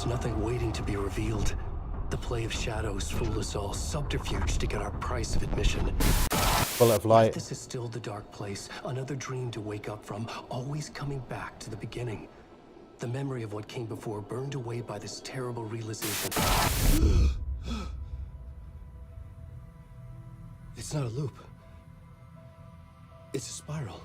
nothing waiting to be revealed. The play of shadows fooled us all, subterfuge to get our price of admission. Bullet of light. This is still the dark place, another dream to wake up from, always coming back to the beginning. The memory of what came before burned away by this terrible realization. It's not a loop. It's a spiral.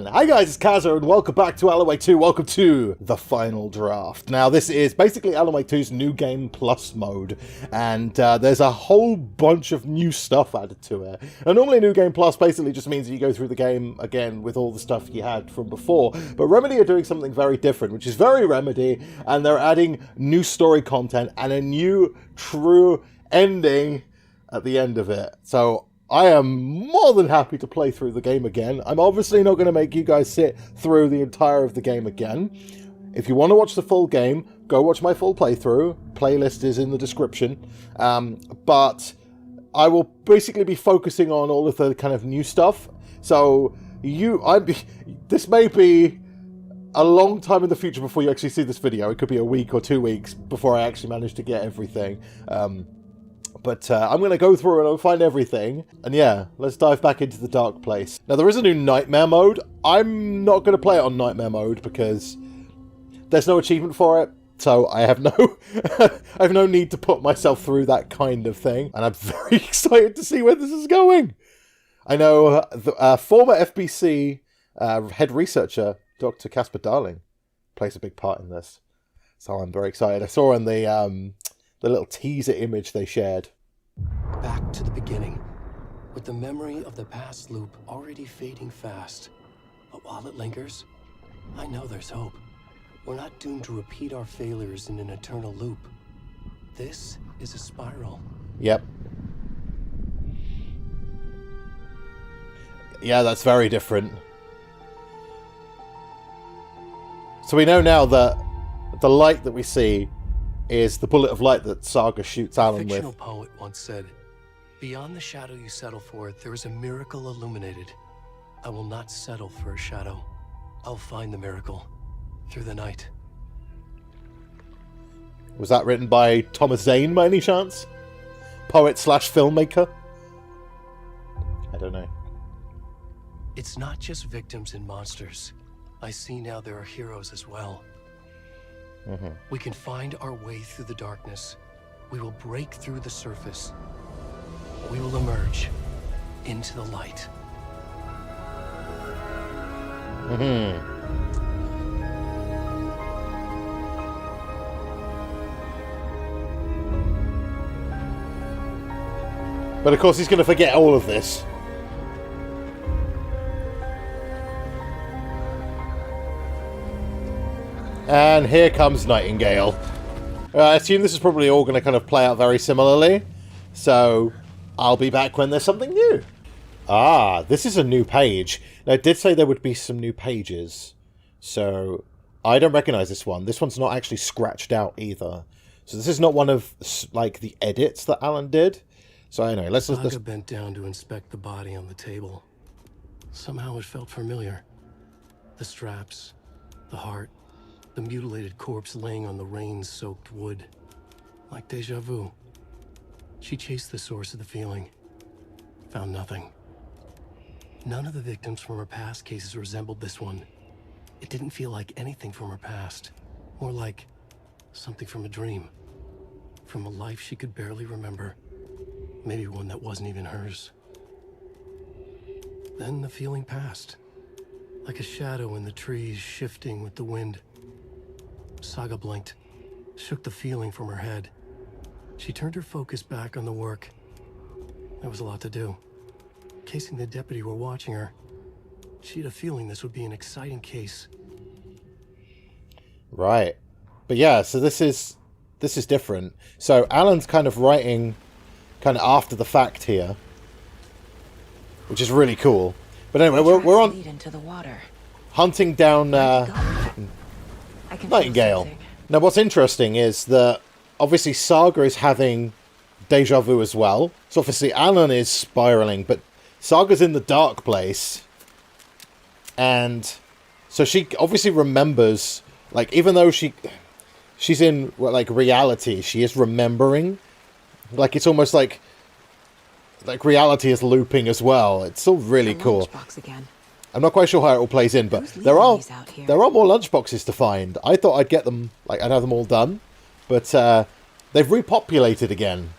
Hi guys, it's Khazaboom and welcome back to Alan Wake 2. Welcome to the final draft. Now this is basically Alan Wake 2's New Game Plus mode, and there's a whole bunch of new stuff added to it. And normally New Game Plus basically just means that you go through the game again with all the stuff you had from before, but Remedy are doing something very different, which is very Remedy, and they're adding new story content and a new true ending at the end of it. So I am more than happy to play through the game again. I'm obviously not going to make you guys sit through the entire of the game again. If you want to watch the full game, go watch my full playthrough. Playlist is in the description. But I will basically be focusing on all of the kind of new stuff. So this may be a long time in the future before you actually see this video. It could be a week or 2 weeks before I actually manage to get everything. But I'm going to go through and I'll find everything. And yeah, let's dive back into the dark place. Now, there is a new Nightmare mode. I'm not going to play it on Nightmare mode because there's no achievement for it. So I have no I have no need to put myself through that kind of thing. And I'm very excited to see where this is going. I know the former FBC head researcher, Dr. Casper plays a big part in this. So I'm very excited. I saw in the little teaser image they shared. Back to the beginning, with the memory of the past loop already fading fast. But while it lingers, I know there's hope. We're not doomed to repeat our failures in an eternal loop. This is a spiral. Yep. Yeah, that's very different. So we know now that the light that we see is the bullet of light that Saga shoots Alan with. A fictional poet once said, "Beyond the shadow you settle for, there is a miracle illuminated. I will not settle for a shadow. I'll find the miracle through the night." Was that written by Thomas Zane by any chance? Poet / filmmaker? I don't know. It's not just victims and monsters. I see now there are heroes as well. We can find our way through the darkness. We will break through the surface. We will emerge into the light. But of course he's going to forget all of this. And here comes Nightingale. I assume this is probably all going to kind of play out very similarly. So, I'll be back when there's something new. Ah, this is a new page. Now, it did say there would be some new pages. So, I don't recognize this one. This one's not actually scratched out either. So, this is not one of, like, the edits that Alan did. So, anyway, let's... Saga bent down to inspect the body on the table. Somehow it felt familiar. The straps, the heart, the mutilated corpse laying on the rain-soaked wood. Like deja vu. She chased the source of the feeling. Found nothing. None of the victims from her past cases resembled this one. It didn't feel like anything from her past. More like something from a dream. From a life she could barely remember. Maybe one that wasn't even hers. Then the feeling passed. Like a shadow in the trees shifting with the wind. Saga blinked, shook the feeling from her head. She turned her focus back on the work. There was a lot to do. In case the deputy were watching her, she had a feeling this would be an exciting case. Right. But yeah, so this is different. So Alan's kind of writing kind of after the fact here, which is really cool. But anyway, we're on into the water. Hunting down Nightingale. Now, what's interesting is that obviously Saga is having deja vu as well. So obviously Alan is spiraling, but Saga's in the dark place, and so she obviously remembers, like, even though she's in, like, reality, she is remembering. Like, it's almost like reality is looping as well. It's still really cool. Again. I'm not quite sure how it all plays in, but there are more lunchboxes to find. I thought I'd get them, like, I'd have them all done, but they've repopulated again.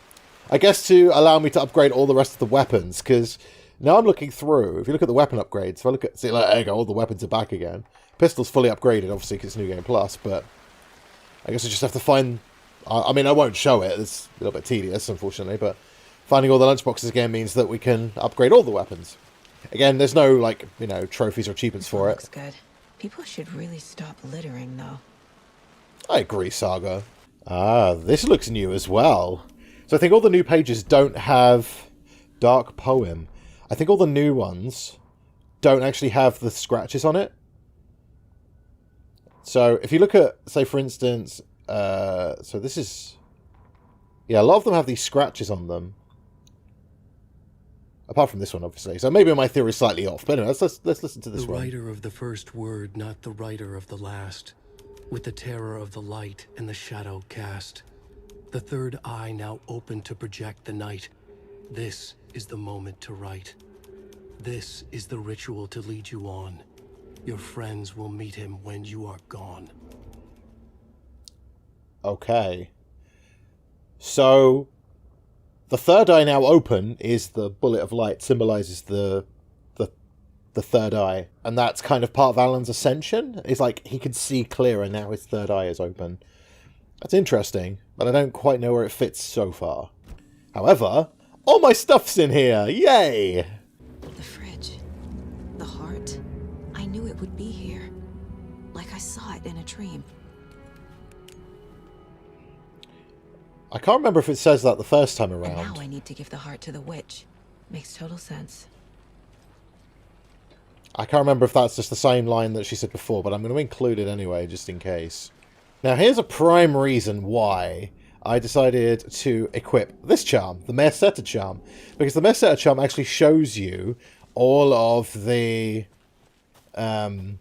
I guess to allow me to upgrade all the rest of the weapons, because now I'm looking through. If you look at the weapon upgrades, if I look at, see, like, there you go, all the weapons are back again. Pistol's fully upgraded, obviously, because it's New Game Plus, but I guess I just have to find... I mean, I won't show it. It's a little bit tedious, unfortunately, but finding all the lunchboxes again means that we can upgrade all the weapons. Again, there's no, like, you know, trophies or achievements for it. Looks good. People should really stop littering, though. I agree, Saga. Ah, this looks new as well. So I think all the new pages don't have Dark Poem. I think all the new ones don't actually have the scratches on it. So if you look at, say, for instance... so this is... Yeah, a lot of them have these scratches on them. Apart from this one, obviously. So maybe my theory is slightly off. But anyway, let's listen to this one. The writer of the first word, not the writer of the last. With the terror of the light and the shadow cast. The third eye now open to project the night. This is the moment to write. This is the ritual to lead you on. Your friends will meet him when you are gone. Okay. So, the third eye now open is the bullet of light, symbolizes the third eye. And that's kind of part of Alan's ascension. It's like he can see clearer now his third eye is open. That's interesting, but I don't quite know where it fits so far. However, all my stuff's in here! Yay! The fridge. The heart. I knew it would be here. Like I saw it in a dream. I can't remember if it says that the first time around. And now I need to give the heart to the witch. Makes total sense. I can't remember if that's just the same line that she said before, but I'm going to include it anyway, just in case. Now, here's a prime reason why I decided to equip this charm, the Meseta charm. Because the Meseta charm actually shows you all of the kind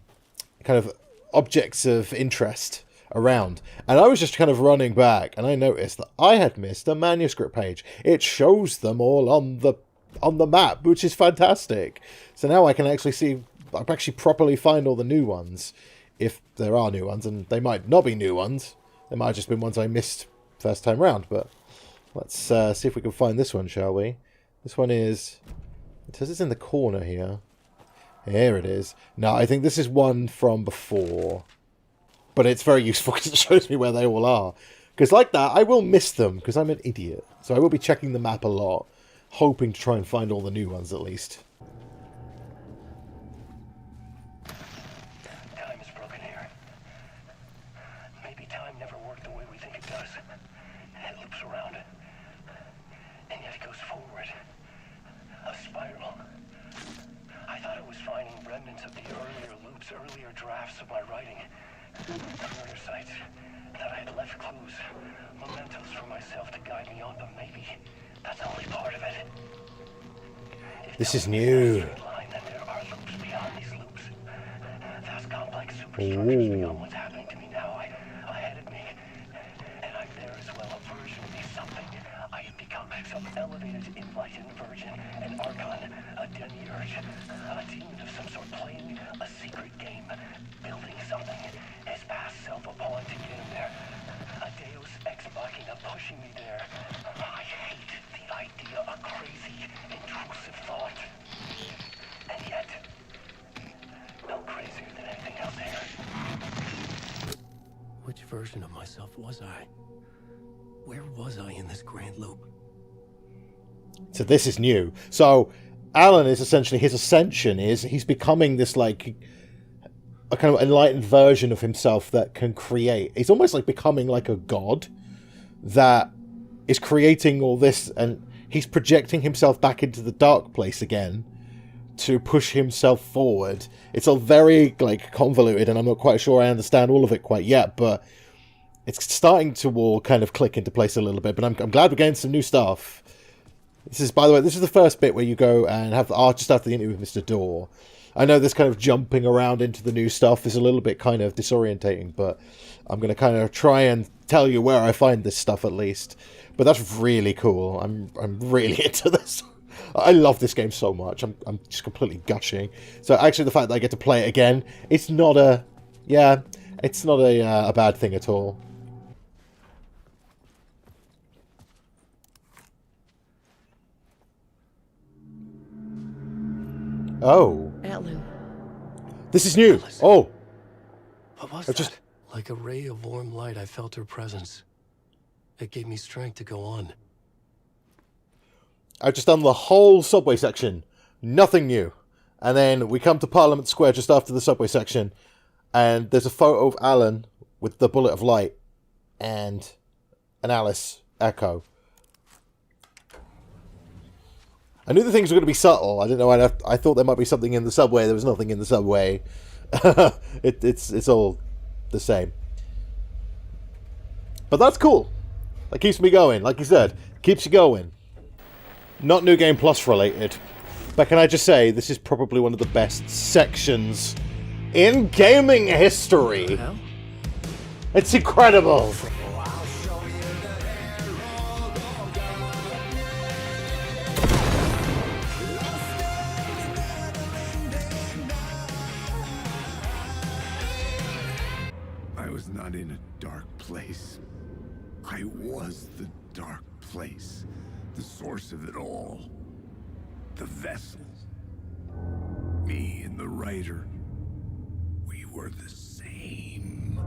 of objects of interest around. And I was just kind of running back, and I noticed that I had missed a manuscript page. It shows them all on the map, which is fantastic. So now I can actually see, I can actually properly find all the new ones, if there are new ones, and they might not be new ones. They might have just been ones I missed first time round, but let's see if we can find this one, shall we? This one is, it says it's in the corner here. Here it is. No, I think this is one from before. But it's very useful because it shows me where they all are. Because like that, I will miss them because I'm an idiot. So I will be checking the map a lot, hoping to try and find all the new ones at least. Time is broken here. Maybe time never worked the way we think it does. It loops around. And yet it goes forward. A spiral. I thought I was finding remnants of the earlier loops, earlier drafts of my writing. The murder sites, that I had left clues, mementos for myself to guide me on, but maybe that's only part of it. This is new. Then there are loops beyond these loops. Vast complex superstructures beyond what's happening to me now, ahead of me. And I'm there as well, a version of me, something. I have become some elevated, enlightened virgin, an archon, a demiurge, a demon of some sort playing a secret game, building something. His past self upon to get him there. A deus ex machina pushing me there. I hate the idea, a crazy, intrusive thought. And yet, no crazier than anything else here. Which version of myself was I? Where was I in this grand loop? So this is new. So Alan is essentially, his ascension is, he's becoming this like a kind of enlightened version of himself that can create. He's almost like becoming like a god that is creating all this, and he's projecting himself back into the dark place again to push himself forward. It's all very like convoluted, and I'm not quite sure I understand all of it quite yet, but it's starting to all kind of click into place a little bit. But I'm glad we're getting some new stuff. This is, by the way, this is the first bit where you go and have just after the interview with Mr. Dorr. I know this kind of jumping around into the new stuff is a little bit kind of disorientating, but I'm going to kind of try and tell you where I find this stuff at least. But that's really cool. I'm really into this. I love this game so much. I'm just completely gushing. So actually the fact that I get to play it again, it's not a bad thing at all. Oh. Atlu. This is new. Oh. What was that? Like a ray of warm light, I felt her presence. It gave me strength to go on. I've just done the whole subway section. Nothing new. And then we come to Parliament Square just after the subway section. And there's a photo of Alan with the bullet of light. And an Alice echo. I knew the things were going to be subtle. I didn't know. I thought there might be something in the subway. There was nothing in the subway. It's all the same. But that's cool. That keeps me going. Like you said, keeps you going. Not New Game Plus related. But can I just say, this is probably one of the best sections in gaming history. It's incredible. I was not in a dark place. I was the dark place. The source of it all. The vessel. Me and the writer. We were the same.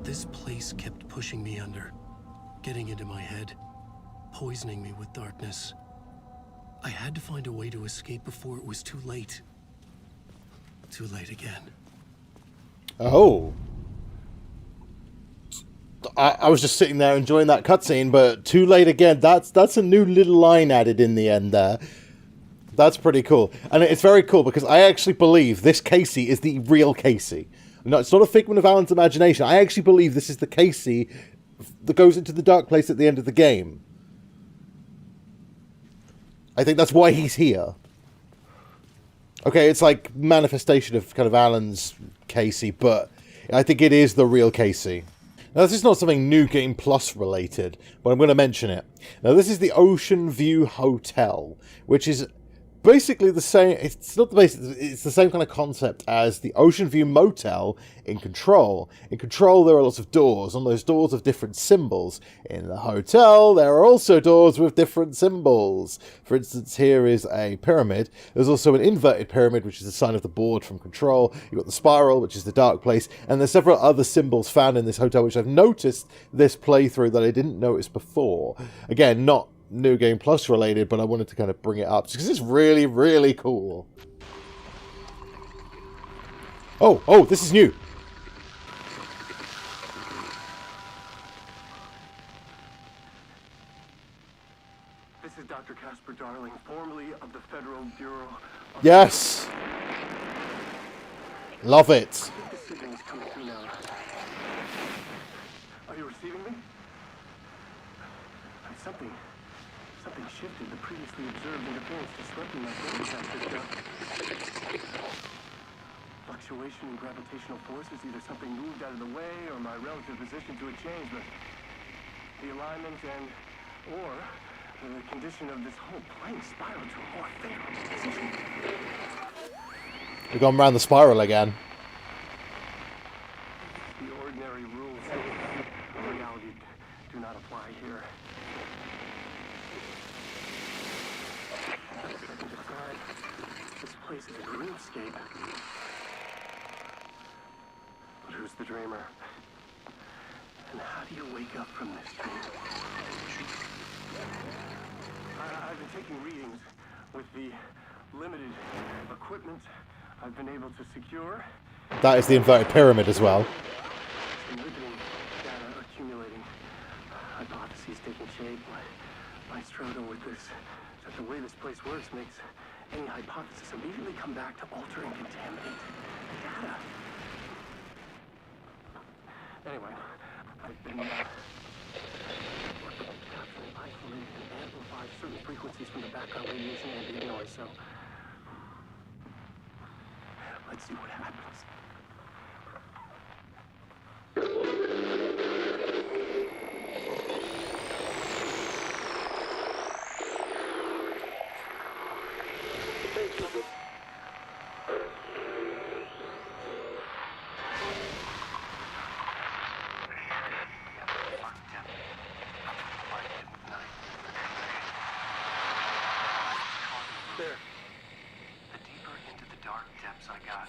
This place kept pushing me under, getting into my head, poisoning me with darkness. I had to find a way to escape before it was too late. Too late again. Oh. I was just sitting there enjoying that cutscene, but too late again. That's a new little line added in the end there. That's pretty cool. And it's very cool because I actually believe this Casey is the real Casey. No, it's not a figment of Alan's imagination. I actually believe this is the Casey that goes into the dark place at the end of the game. I think that's why he's here. Okay, it's like manifestation of kind of Alan's Casey, but I think it is the real Casey. Now, this is not something New Game Plus related, but I'm going to mention it. Now, this is the Ocean View Hotel, which is basically the same. It's not the basic. It's the same kind of concept as the Ocean View Motel in Control. In Control, there are lots of doors. On those doors have different symbols. In the hotel, there are also doors with different symbols. For instance, here is a pyramid. There's also an inverted pyramid, which is a sign of the board from Control. You've got the spiral, which is the dark place, and there's several other symbols found in this hotel, which I've noticed this playthrough that I didn't notice before. Again, not New Game Plus related, but I wanted to kind of bring it up because it's really, really cool. Oh, this is new. This is Dr. Casper Darling, formerly of the Federal Bureau of... Yes. Love it. The signal is coming through now. Are you receiving me? Something shifted. The previously observed interference disrupting my broadcast system. Fluctuation in gravitational forces. Either something moved out of the way or my relative position to a change, but the alignment or the condition of this whole plane spiraled to a more favorable position. We've gone around the spiral again. The ordinary rules of reality do not apply here. This place is a dreamscape. But who's the dreamer? And how do you wake up from this dream? I've been taking readings with the limited equipment I've been able to secure. That is the inverted pyramid as well. Some riveting data accumulating. Hypotheses taking shape. My struggle with this is that the way this place works makes any hypothesis immediately come back to alter and contaminate the data. Anyway, I've been isolated and amplified certain frequencies from the background radiation ambient noise, so let's see what happens. There. The deeper into the dark depths I got,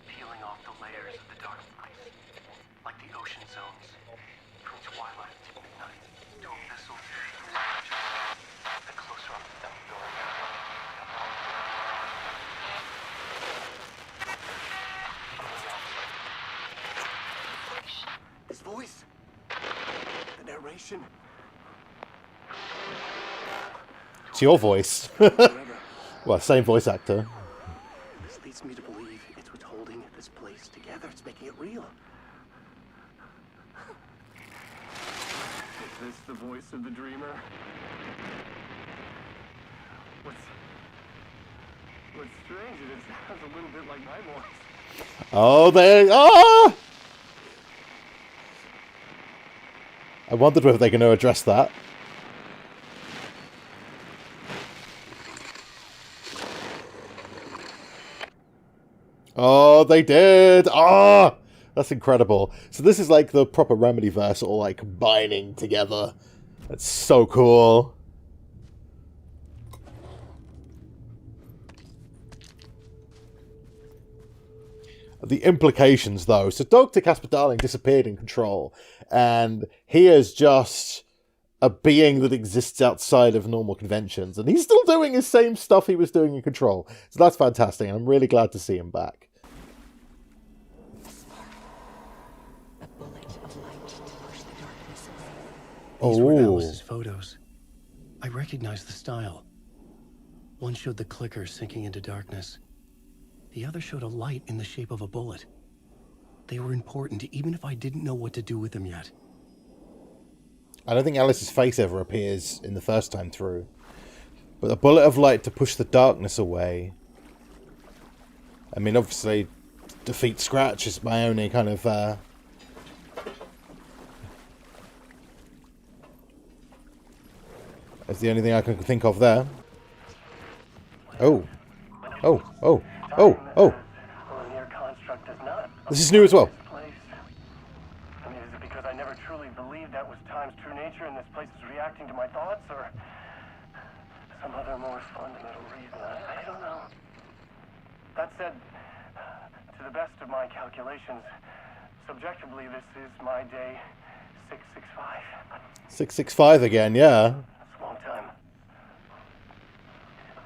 peeling off the layers of the dark place, like the ocean zones, from twilight to midnight, to abyssal to the closer I felt going. His voice, the narration. It's your voice. Well, same voice actor. This leads me to believe it's what's holding this place together. It's making it real. Is this the voice of the dreamer? What's strange is it sounds a little bit like my voice. Oh, they... Ah! I wondered whether they're going to address that. Oh, they did! Ah! That's incredible. So this is like the proper Remedy-verse all like combining together. That's so cool. The implications, though. So Dr. Casper Darling disappeared in Control, and he is just a being that exists outside of normal conventions, and he's still doing his same stuff he was doing in Control. So that's fantastic, and I'm really glad to see him back. A bullet of light to push the darkness away. These were Oh. Alice's photos. I recognized the style. One showed the clicker sinking into darkness. The other showed a light in the shape of a bullet. They were important, even if I didn't know what to do with them yet. I don't think Alice's face ever appears in the first time through. But a bullet of light to push the darkness away. I mean, obviously, defeat Scratch is my only kind of... That's the only thing I can think of there. Oh. Oh, oh, oh, oh. This is new as well. I mean, is it because I never truly believed that was time's true nature and this place is reacting to my thoughts, or some other more fundamental reason? I don't know. That said, to the best of my calculations, subjectively, this is my day 665. 665 again, yeah. That's a long time.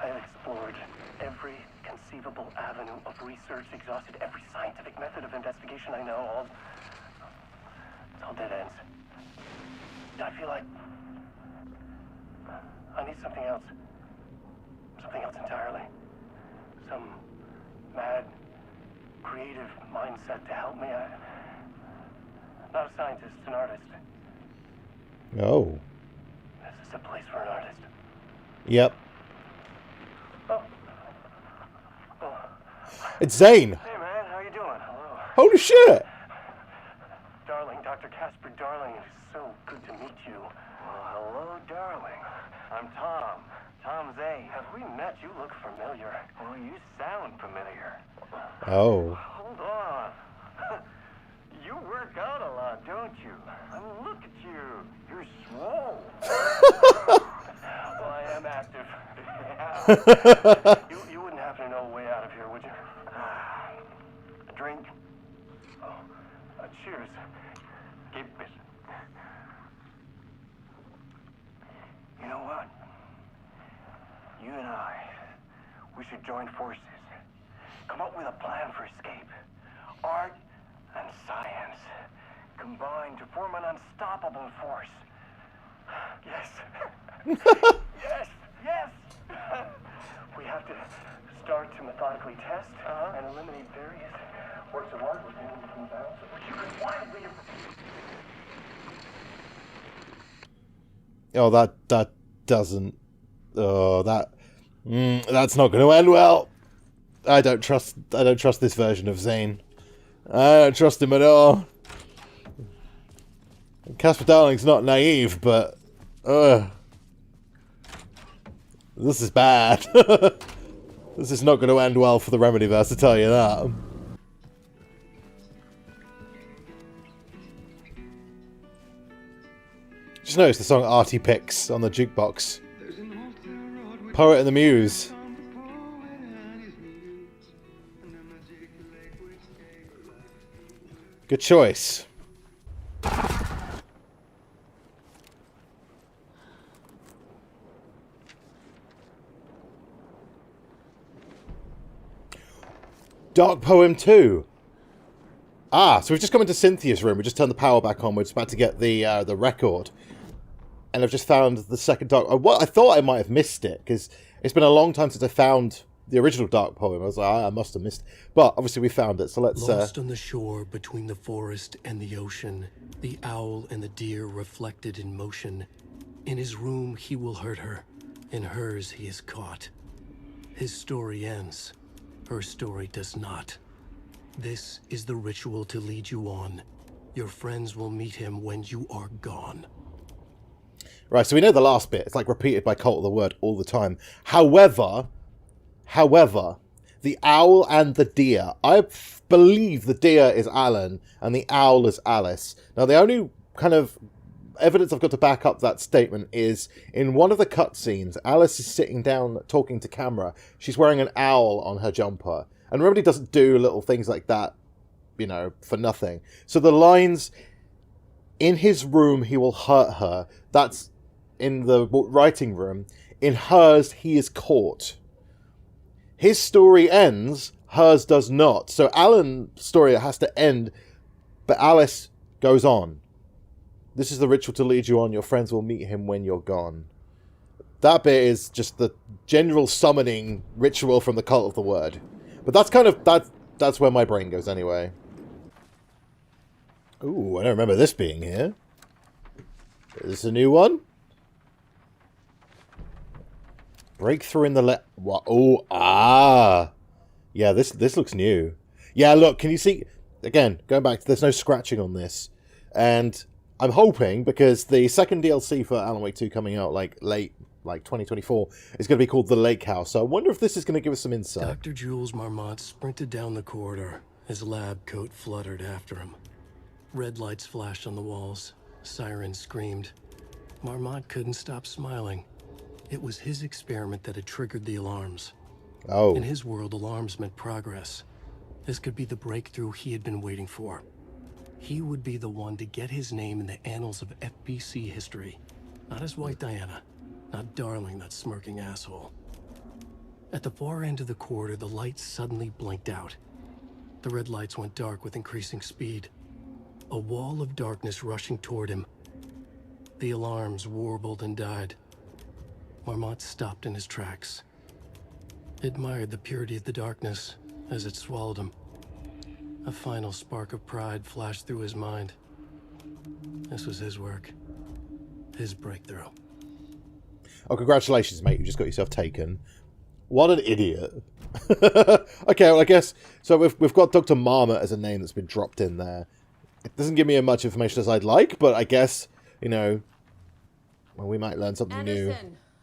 I have explored every conceivable avenue of research, exhausted every scientific method of investigation I know, it's all dead ends. I feel like I need something else. Something else entirely. Some mad, creative mindset to help me. I'm not a scientist, an artist. Oh. This is a place for an artist. Yep. Oh. It's Zane. Hey man, how you doing? Hello. Holy shit. Darling, Dr. Casper Darling, it is so good to meet you. Well, hello, darling. I'm Tom. Tom Zane. Have we met? You look familiar. Well, you sound familiar. Oh. Hold on. You work out a lot, don't you? I mean, look at you. You're swole. Well, I am active. You wouldn't happen to know a way out of here, would you? A drink? Oh, cheers. Keep it. You know what? You and I, we should join forces. Come up with a plan for escape. Art and science combine to form an unstoppable force. Yes. Yes. Yes. We have to start to methodically test and eliminate various Worked so hard with him between battles, which you could wildly have... Oh, that doesn't... Oh, that's not going to end well. I don't trust this version of Zane. I don't trust him at all. Casper Darling's not naive, but... this is bad. This is not going to end well for the Remedyverse, to tell you that. Just noticed the song Artie picks on the jukebox. Poet and the Muse. Good choice. Dark Poem 2. Ah, so we've just come into Cynthia's room. We just turned the power back on. We're just about to get the record. And I've just found the second Dark... I thought I might have missed it, because it's been a long time since I found the original Dark Poem. I was like, I must have missed it. But obviously we found it, so let's... Lost on the shore between the forest and the ocean, the owl and the deer reflected in motion. In his room he will hurt her, in hers he is caught. His story ends, her story does not. This is the ritual to lead you on. Your friends will meet him when you are gone. Right, so we know the last bit. It's like repeated by Cult of the Word all the time. However, the owl and the deer. I believe the deer is Alan and the owl is Alice. Now, the only kind of evidence I've got to back up that statement is in one of the cutscenes, Alice is sitting down talking to camera. She's wearing an owl on her jumper. And Remedy doesn't do little things like that, you know, for nothing. So the lines, in his room he will hurt her, that's in the writing room. In hers, he is caught. His story ends, hers does not. So Alan's story has to end, but Alice goes on. This is the ritual to lead you on. Your friends will meet him when you're gone. That bit is just the general summoning ritual from the Cult of the Word. But that's kind of... That's where my brain goes anyway. Ooh, I don't remember this being here. Is this a new one? Breakthrough in the what? Oh, ah. Yeah, this looks new. Yeah, look, can you see... Again, going back, there's no scratching on this. And I'm hoping, because the second DLC for Alan Wake 2 coming out, like, late, like 2024, is going to be called The Lake House. So I wonder if this is going to give us some insight. Dr. Jules Marmot sprinted down the corridor. His lab coat fluttered after him. Red lights flashed on the walls. Sirens screamed. Marmot couldn't stop smiling. It was his experiment that had triggered the alarms. Oh. In his world, alarms meant progress. This could be the breakthrough he had been waiting for. He would be the one to get his name in the annals of FBC history. Not as White Diana. Not Darling, that smirking asshole. At the far end of the corridor, the lights suddenly blinked out. The red lights went dark with increasing speed. A wall of darkness rushing toward him. The alarms warbled and died. Marmot stopped in his tracks. Admired the purity of the darkness as it swallowed him. A final spark of pride flashed through his mind. This was his work. His breakthrough. Oh, congratulations, mate. You just got yourself taken. What an idiot. Okay, well, I guess... So we've got Dr. Marmot as a name that's been dropped in there. It doesn't give me as much information as I'd like, but I guess, you know... Well, we might learn something new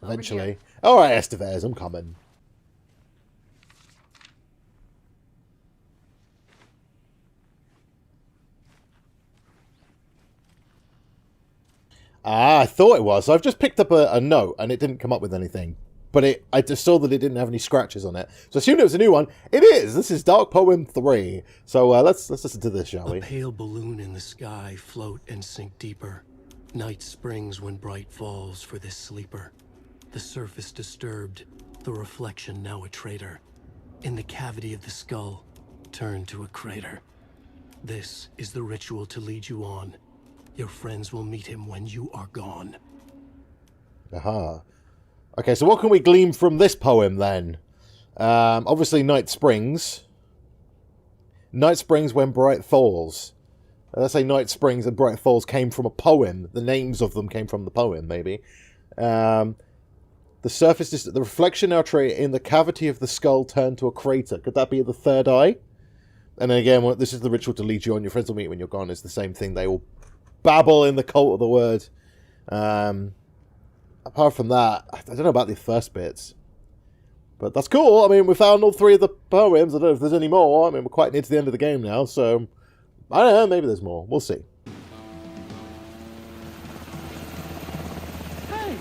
eventually. Alright, Estevez, I'm coming. Ah, I thought it was. So I've just picked up a note, and it didn't come up with anything. But I just saw that it didn't have any scratches on it. So I assumed it was a new one. It is! This is Dark Poem 3. So let's listen to this, shall we? A pale balloon in the sky float and sink deeper. Night springs when bright falls for this sleeper. The surface disturbed, the reflection now a traitor. In the cavity of the skull, turned to a crater. This is the ritual to lead you on. Your friends will meet him when you are gone. Aha. Okay, so what can we glean from this poem, then? Obviously, Night Springs. Night springs when bright falls. Let's say night springs and bright falls came from a poem. The names of them came from the poem, maybe. The reflection artery in the cavity of the skull turned to a crater. Could that be the third eye? And then again, this is the ritual to lead you on. Your friends will meet when you're gone. It's the same thing. They all babble in the cult of the word. Apart from that, I don't know about the first bits. But that's cool. I mean, we found all 3 of the poems. I don't know if there's any more. I mean, we're quite near to the end of the game now, so I don't know. Maybe there's more. We'll see. Hey,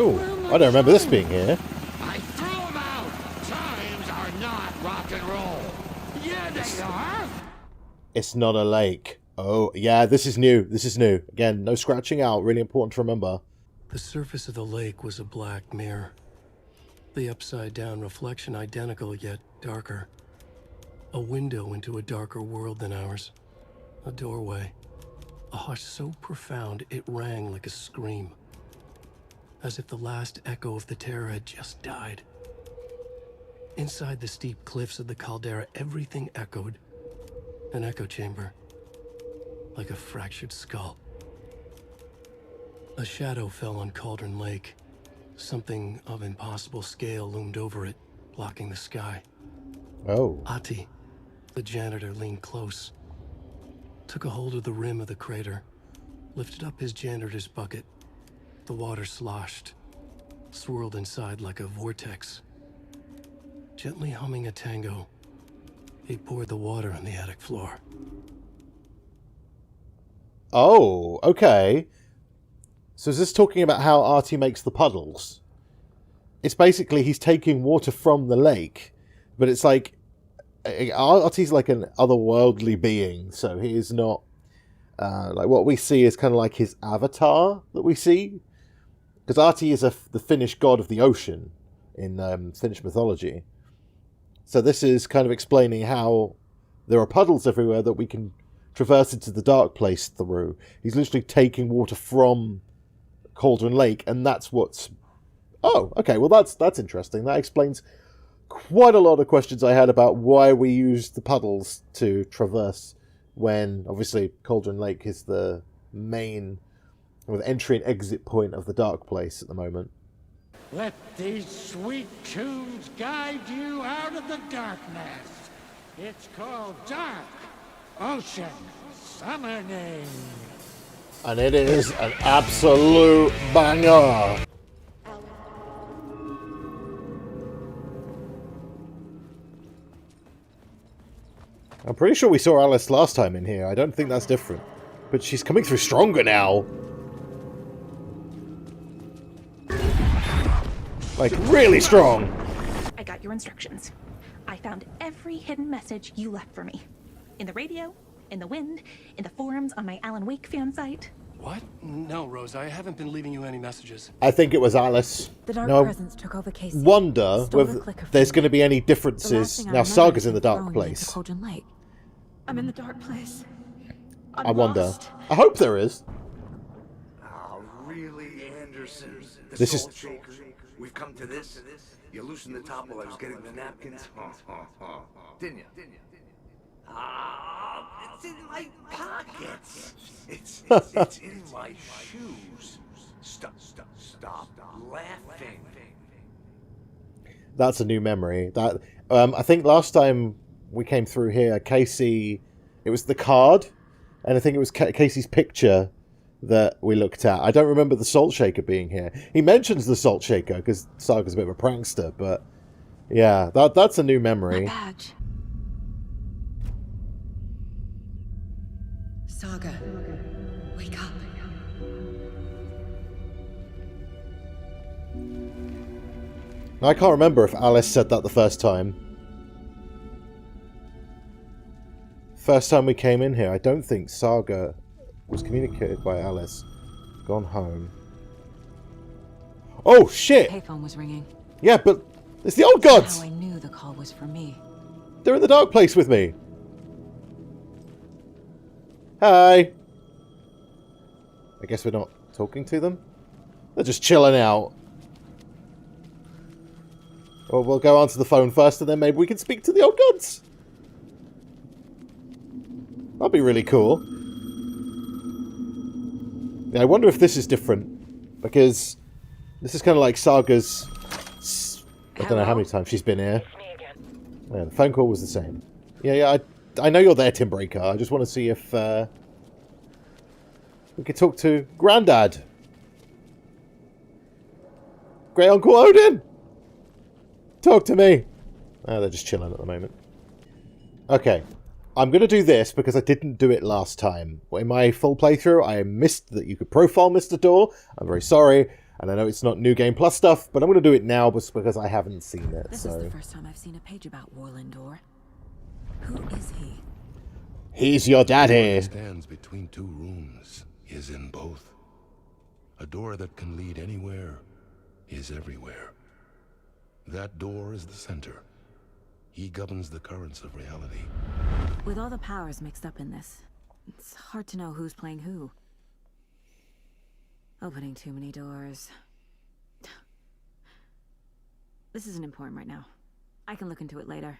Oh, I don't remember this being here. I threw them out. Times are not rock and roll. Yeah, they are. It's not a lake. Oh, yeah, this is new. This is new. Again, no scratching out. Really important to remember. The surface of the lake was a black mirror. The upside-down reflection identical yet darker. A window into a darker world than ours. A doorway. A hush so profound it rang like a scream. As if the last echo of the terror had just died. Inside the steep cliffs of the caldera, everything echoed. An echo chamber. Like a fractured skull. A shadow fell on Cauldron Lake. Something of impossible scale loomed over it, blocking the sky. Oh. Ati, the janitor, leaned close. Took a hold of the rim of the crater. Lifted up his janitor's bucket. The water sloshed. Swirled inside like a vortex. Gently humming a tango, he poured the water on the attic floor. Oh, okay. So is this talking about how Artie makes the puddles? It's basically he's taking water from the lake, but it's like Artie's like an otherworldly being, so he is not like what we see is kind of like his avatar that we see, because Artie is the Finnish god of the ocean in Finnish mythology. So this is kind of explaining how there are puddles everywhere that we can traverse into the dark place through. He's literally taking water from Cauldron Lake, and that's what's... Oh, okay, well that's interesting. That explains quite a lot of questions I had about why we use the puddles to traverse when, obviously, Cauldron Lake is the main entry and exit point of the dark place at the moment. Let these sweet tunes guide you out of the darkness. It's called Dark Ocean Summoning. And it is an absolute banger. I'm pretty sure we saw Alice last time in here. I don't think that's different. But she's coming through stronger now. Like, really strong. I got your instructions. I found every hidden message you left for me. In the radio, in the wind, in the forums on my Alan Wake fan site. What? No, Rose, I haven't been leaving you any messages. I think it was Alice. The dark Now, presence took over Casey. wonder Stole whether the clicker from there's me. going to be any The last differences. thing I Now, remember Saga's in the is dark throwing me into place. Cauldron Lake. I'm in the dark place. I wonder. I hope there is. Oh, really, Anderson? The This is- salt shaker? We've come to this? You loosened the top while I was getting the napkins? Didn't you? Ah, it's in my pockets. It's in my shoes. Stop laughing. That's a new memory. That I think last time we came through here, Casey, it was the card, and I think it was Casey's picture that we looked at. I don't remember the salt shaker being here. He mentions the salt shaker because Saga's a bit of a prankster, but yeah, that's a new My memory. badge. Saga, wake up. I can't remember if Alice said that the first time. First time we came in here, I don't think Saga was communicated by Alice. Gone home. Oh, shit! Payphone was ringing. Yeah, but it's the old gods! How I knew the call was for me. They're in the dark place with me. Hi. I guess we're not talking to them? They're just chilling out. Well, we'll go answer the phone first, and then maybe we can speak to the old gods. That'd be really cool. Yeah, I wonder if this is different, because this is kind of like Saga's... I don't know how many times she's been here. Yeah, the phone call was the same. Yeah, I know you're there, Timbreaker. I just want to see if we could talk to Grandad. Great Uncle Odin! Talk to me! Oh, they're just chilling at the moment. Okay. I'm going to do this because I didn't do it last time. In my full playthrough, I missed that you could profile Mr. Door. I'm very sorry. And I know it's not New Game Plus stuff, but I'm going to do it now just because I haven't seen it. This is the first time I've seen a page about Warlindor. Who is he? He's your daddy. Stands between two rooms, is in both. A door that can lead anywhere is everywhere. That door is the center. He governs the currents of reality. With all the powers mixed up in this, it's hard to know who's playing who. Opening too many doors. This isn't important right now. I can look into it later.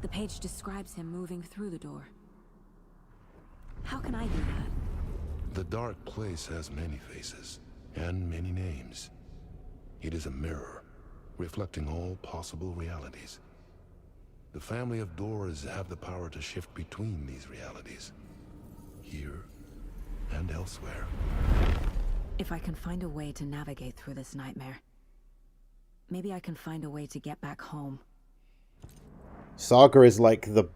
The page describes him moving through the door. How can I do that? The dark place has many faces and many names. It is a mirror, reflecting all possible realities. The family of doors have the power to shift between these realities, here and elsewhere. If I can find a way to navigate through this nightmare, maybe I can find a way to get back home. Saga is like the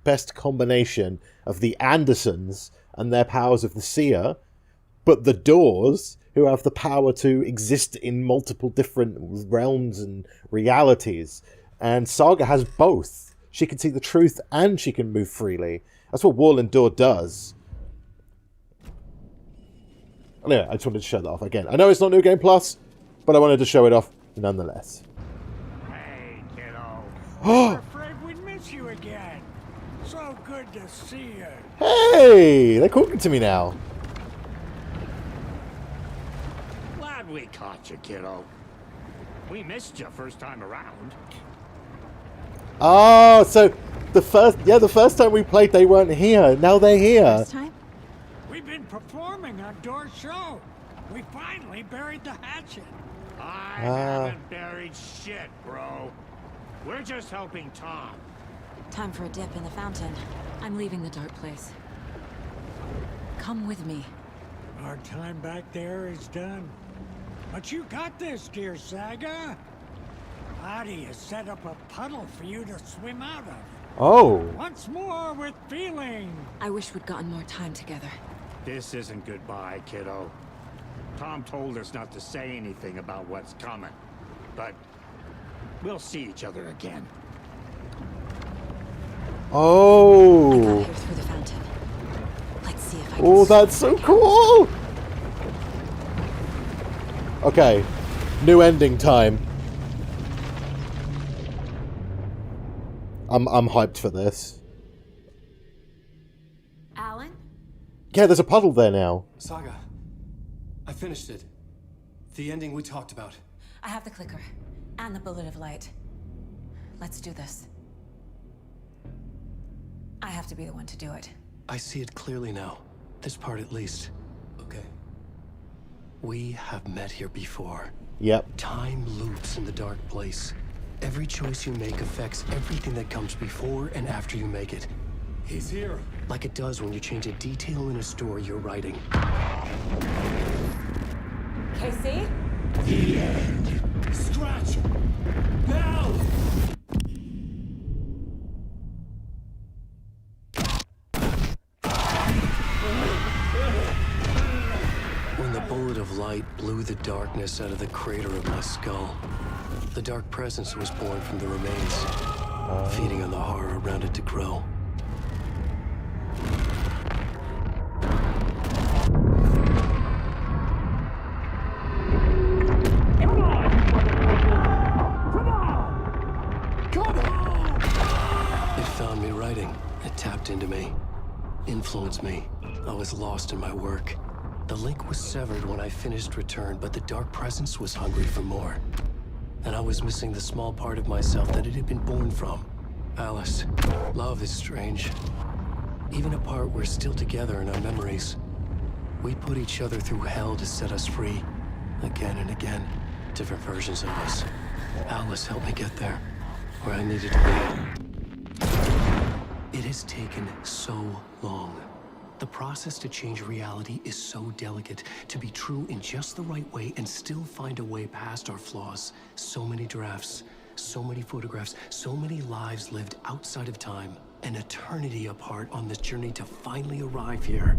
best combination of the Andersons and their powers of the seer, but the doors, who have the power to exist in multiple different realms and realities. And Saga has both. She can see the truth and she can move freely. That's what Warlindor does. Anyway, I just wanted to show that off again. I know it's not New Game Plus, but I wanted to show it off nonetheless. Hey, kiddo. We're afraid we'd miss you again. So good to see you. Hey! They're talking to me now. Glad we caught you, kiddo. We missed you first time around. Oh, so the first time we played they weren't here. Now they're here. This time? We've been performing on Door's show. We finally buried the hatchet. I haven't buried shit, bro. We're just helping Tom. Time for a dip in the fountain. I'm leaving the dark place. Come with me. Our time back there is done. But you got this, dear Saga. Adi has set up a puddle for you to swim out of. Oh. Once more with feeling. I wish we'd gotten more time together. This isn't goodbye, kiddo. Tom told us not to say anything about what's coming. But we'll see each other again. I got Oh. here through the fountain. Let's see if I can Oh, that's so cool. Okay. New ending time. I'm hyped for this. Alan? Yeah, there's a puddle there now. Saga, I finished it. The ending we talked about. I have the clicker. And the bullet of light. Let's do this. I have to be the one to do it. I see it clearly now. This part at least. Okay. We have met here before. Yep. Time loops in the dark place. Every choice you make affects everything that comes before and after you make it. He's here. Like it does when you change a detail in a story you're writing. Casey? The end. Scratch. Now. When the bullet of light blew the darkness out of the crater of my skull, the dark presence was born from the remains, feeding on the horror around it to grow. It found me writing. It tapped into me, influenced me. I was lost in my work. The link was severed when I finished Return, but the dark presence was hungry for more. And I was missing the small part of myself that it had been born from. Alice, love is strange. Even apart, we're still together in our memories. We put each other through hell to set us free. Again and again. Different versions of us. Alice helped me get there, where I needed to be. It has taken so long. The process to change reality is so delicate, to be true in just the right way and still find a way past our flaws. So many drafts, so many photographs, so many lives lived outside of time, an eternity apart on this journey to finally arrive here.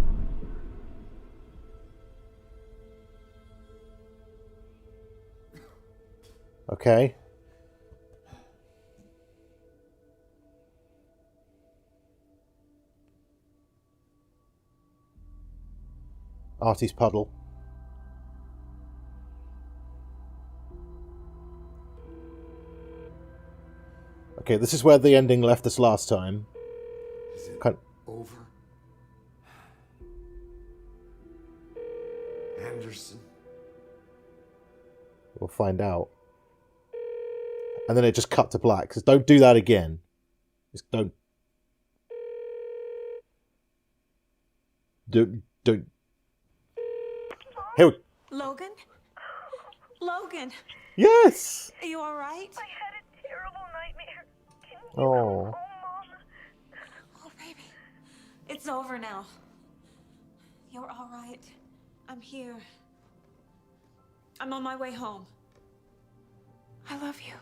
Okay. Artie's puddle. Okay, this is where the ending left us last time. Is it Can't... over? Anderson? We'll find out. And then it just cut to black. So don't do that again. Just don't. Don't. Here we... Logan? Logan! Yes! Are you alright? I had a terrible nightmare. Can you Oh. come home, Mom? Oh, baby. It's over now. You're alright. I'm here. I'm on my way home. I love you.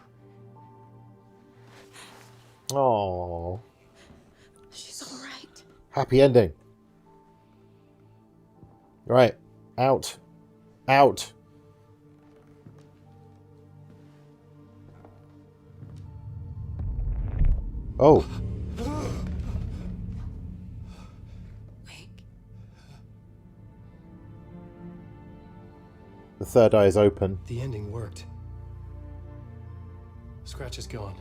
Oh. She's alright. Happy ending. Right. Out. Out. Oh. Wake. The third eye is open. The ending worked. Scratch is gone.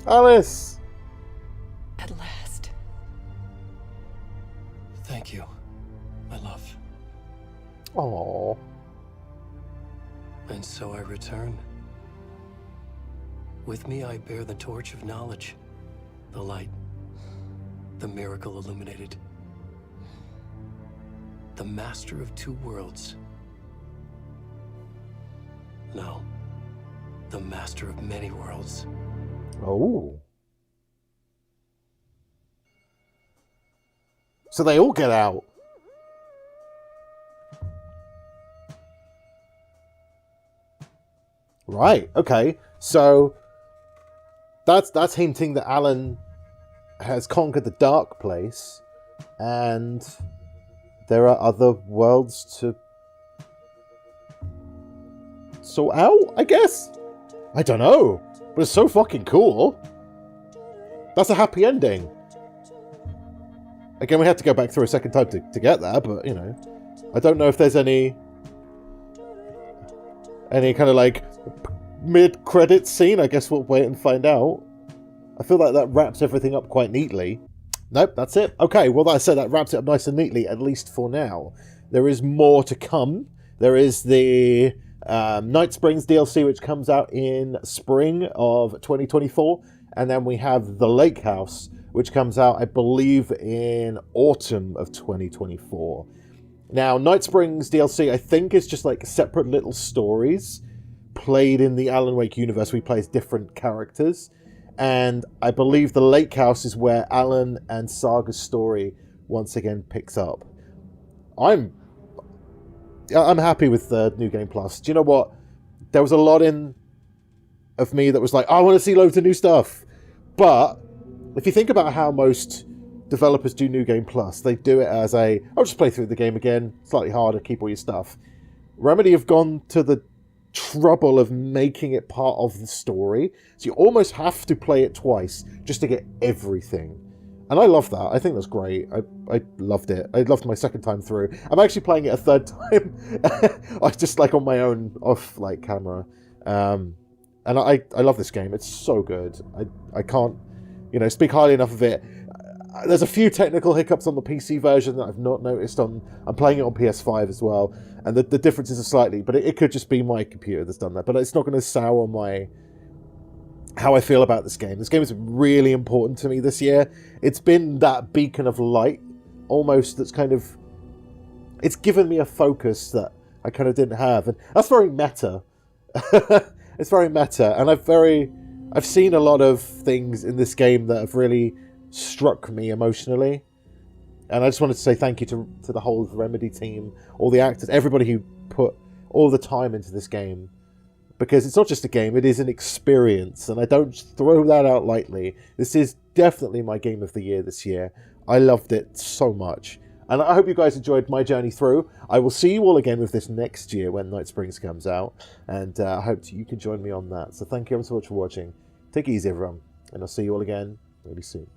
Alice! At last. Thank you, my love. Oh. And so I return. With me I bear the torch of knowledge, the light, the miracle illuminated, the master of two worlds. No, the master of many worlds. Oh. So they all get out. Right, okay. So that's hinting that Alan has conquered the dark place and there are other worlds to sort out, I guess? I don't know. But it's so fucking cool. That's a happy ending. Again, we had to go back through a second time to get there, but, you know. I don't know if there's any kind of, like, mid-credits scene. I guess we'll wait and find out. I feel like that wraps everything up quite neatly. Nope, that's it. Okay, well, like I said, that wraps it up nice and neatly, at least for now. There is more to come. There is the Night Springs DLC, which comes out in spring of 2024. And then we have The Lake House, which comes out, I believe, in autumn of 2024. Now, Night Springs DLC, I think, is just like separate little stories played in the Alan Wake universe. We play as different characters. And I believe The Lake House is where Alan and Saga's story once again picks up. I'm happy with the New Game Plus. Do you know what? There was a lot of me that was like, I want to see loads of new stuff. But if you think about how most developers do New Game Plus, they do it as I'll just play through the game again, slightly harder, keep all your stuff. Remedy have gone to the trouble of making it part of the story, so you almost have to play it twice just to get everything. And I love that. I think that's great. I loved it. I loved my second time through. I'm actually playing it a third time. I just like on my own off like camera. And I love this game. It's so good. I can't, speak highly enough of it. There's a few technical hiccups on the PC version that I've not noticed on... I'm playing it on PS5 as well, and the differences are slightly... But it could just be my computer that's done that. But it's not going to sour my... how I feel about this game. This game is really important to me this year. It's been that beacon of light, almost, that's kind of... It's given me a focus that I kind of didn't have. And that's very meta. It's very meta. And I've seen a lot of things in this game that have really struck me emotionally. And I just wanted to say thank you to the whole Remedy team, all the actors, everybody who put all the time into this game. Because it's not just a game, it is an experience. And I don't throw that out lightly. This is definitely my game of the year this year. I loved it so much. And I hope you guys enjoyed my journey through. I will see you all again with this next year when Night Springs comes out. And I hope you can join me on that. So thank you ever so much for watching. Take it easy, everyone. And I'll see you all again really soon.